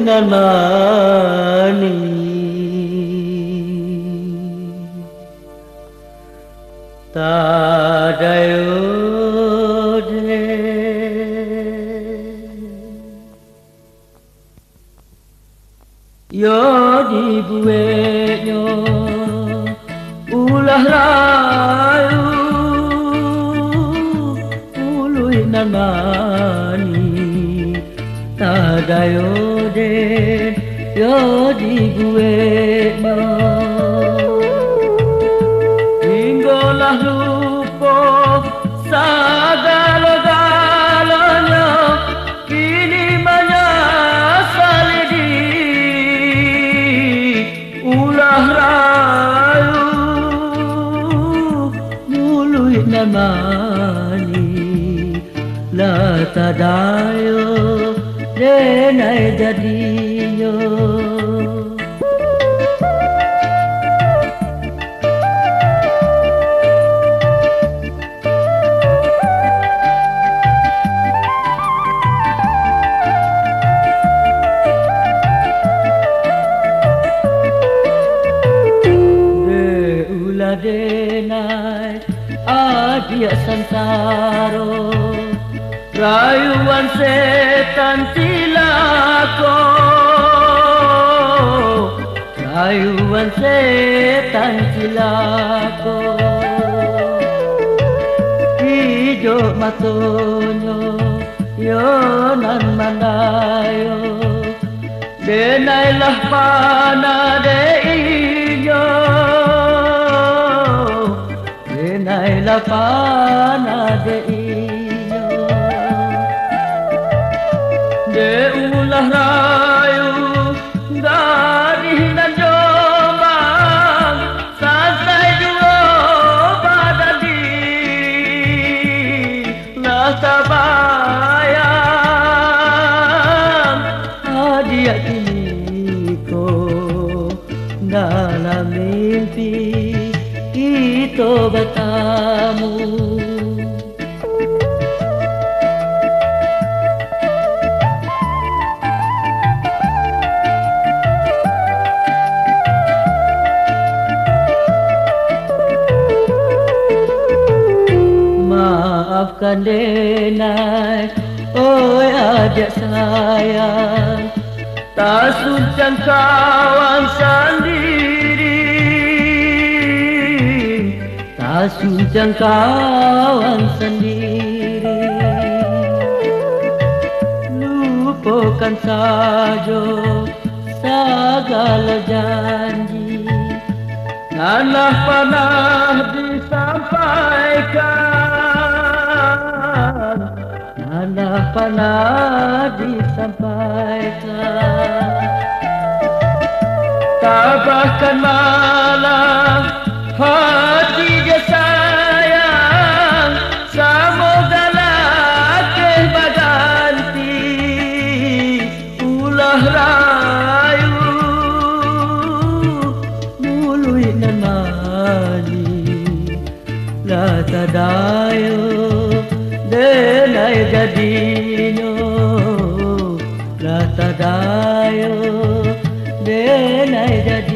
namani tadayode yodi buenyo ulah rayu ului namani tadayode yodi buenyo hinggalah lupa segala-galanya kini menyesali di ulah rayu mului namani la tadayo denai jadiyo denai adia santaro rayuan setan cilako rayuan setan cilako hidup matonyo yonan mandayo denailah panadeiyo denailah panadeiyo de ulah rayu dari dan jombang santai dua badadi lah tabayang hadiah kini ko dalam mimpi kita bertemu maafkan denai oi adik sayang tak suncang kawan sendiri tak suncang kawan sendiri lupakan saja segala janji nanlah pernah disampaikan Tanah pernah disampaikan. Tabahkan malam hati dia sayang, semogalah kebaganti ulah rayu mului nan mani la tadayo denai jadino la tadayo denai jadi